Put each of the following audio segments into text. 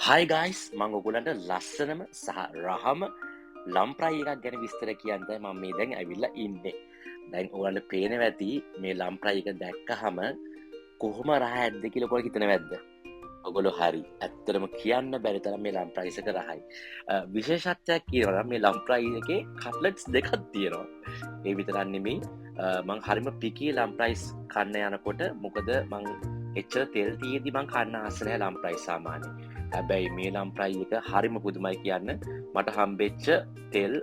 හයි guys මං ඔගොලන්ට ලස්සනම සහ රහම ලම්ප්‍රයි එකක් ගැන විස්තර කියන්නයි මම මේ දැන් ඇවිල්ලා ඉන්නේ. දැන් ඔයාලට පේනවා ඇති මේ ලම්ප්‍රයි එක දැක්කහම කොහොම රහ ඇද්ද කියලා ඔයගොල්ලෝ හිතනවද? ඔගොල්ලෝ හරි. ඇත්තටම කියන්න බැරි තරම් මේ ලම්ප්‍රයිස් එක රහයි. විශේෂත්වයක් කියනවා නම් මේ ලම්ප්‍රයි එකේ කට්ලට්ස් දෙකක් තියෙනවා. ඒ විතරක් නෙමෙයි මං හරිම පිකී ලම්ප්‍රයිස් කන්න යනකොට මොකද මං එච්චර තෙල් තියෙද්දි මං කන්න ආස නැහැ ලම්ප්‍රයිස් සාමාන්‍යයෙන්. හැබැයි මේ ලම්ප්‍රයි එක හරිම පුදුමයි කියන්න. මට හම්බෙච්ච තෙල්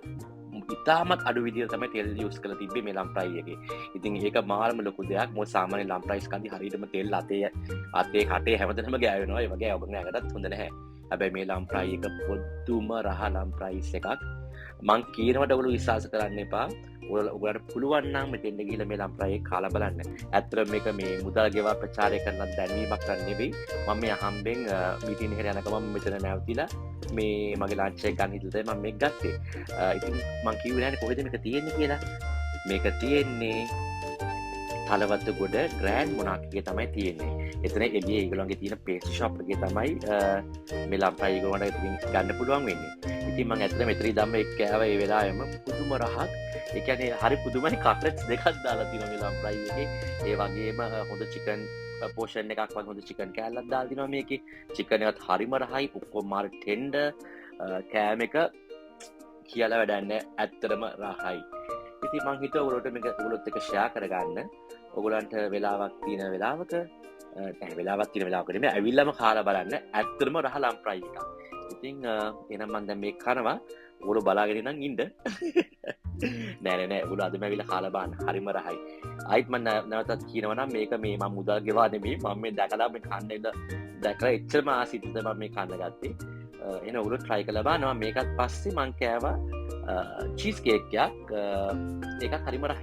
ඉතාමත් අඩු විදිහට තමයි තෙල් යූස් කරලා තිබ්බේ මේ ලම්ප්‍රයි එකේ. ඉතින් ඒක මාළම ලොකු දෙයක්. මොකද සාමාන්‍ය ලම්ප්‍රයිස් කන්දි හරියටම තෙල් අතේ කටේ හැමතැනම ගෑවෙනවා. ඒ වගේ ඔබ නෑකටත් හොඳ නැහැ. හැබැයි මේ ලම්ප්‍රයි එක පොදුම රහ ලම්ප්‍රයිස් එකක්. මං කියනවට ඔයගොල්ලෝ විශ්වාස කරන්න එපා. ඔයාලට පුළුවන් නම් මෙතෙන්ට ගිහලා මේ ලම්ප්‍රයි එක කාලා බලන්න. ඇත්තටම මේක මේ මුදල් ගෙවා ප්‍රචාරය කරන දැන්වීමක් කරන්න නෙවෙයි. මම මේ අහම්බෙන් මීටින් එකට යනකම මම මෙතන නැවතිලා මේ මගේ ලන්ච් එක ගන්න හිතලා තමයි මම මේක ගත්තේ. ඉතින් මං කිව්වේ නෑනේ කොහෙද මේක තියෙන්නේ කියලා. මේක තියෙන්නේ තලවත්ත ගොඩ ග්‍රෑන්ඩ් මොනාක් එකේ තමයි තියෙන්නේ. එතන එළියේ ඒගොල්ලන්ගේ තියෙන පේස්ට්‍රි ෂොප් එකේ තමයි මේ ලම්ප්‍රයි ඒගොල්ලන්ට ඉතින් ගන්න පුළුවන් වෙන්නේ. ඉතින් මං ඇත්තට මෙතන ඉඳන්ම එක් කෑවා ඒ වෙලාවෙම පුදුම රහක්. ඒ කියන්නේ හරි පුදුමයි කට්ලට්ස් දෙකක් දාලා තියෙනවා මේ ලම්ප්‍රයි එකේ. ඒ වගේම හොඳ චිකන් පෝෂන් එකක් වගේ හොඳ චිකන් කෑල්ලක් දාලා තිනවා මේකේ. චිකන් එකත් හරිම රහයි. ඔක්කොම මාර ටෙන්ඩර් කෑම එක කියලා වැඩක් නැහැ. ඇත්තටම රහයි. ඉතින් මං හිතුවා ඔයගොල්ලෝට මේක ඔයගොල්ලොත් එක්ක ෂෙයා කරගන්න. ඔයගොල්ලන්ට වෙලාවක් තියෙන වෙලාවක වෙලාවක් තියෙන වෙලාවක නෙමෙයි ඇවිල්ලාම කාලා බලන්න. ඇත්තටම රහ ලම්ප්‍රයි එකක්. ඉතින් එහෙනම් මම දැන් මේක කනවා. ඔයගොල්ලෝ බලාගෙන ඉඳන් ඉන්න. නෑ ඔයගොල්ලෝ අදම ඇවිල්ලා කාලා බලන්න. හරිම රහයි. ආයිත් මම නැවතත් කියනවා නම් මේක මේ මම මුදල් ගෙවා නෙමෙයි. මම මේ දැකලා මේ කන්න ඉඳ දැකලා එච්චරම ආසිත මම මේ කන්න ගත්තේ. එහෙනම් ඔයගොල්ලෝ try කරලා බලනවා. මේකත් පස්සේ මම කෑවා චීස් කේක් එකක්. ඒකත් හරිම රහයි.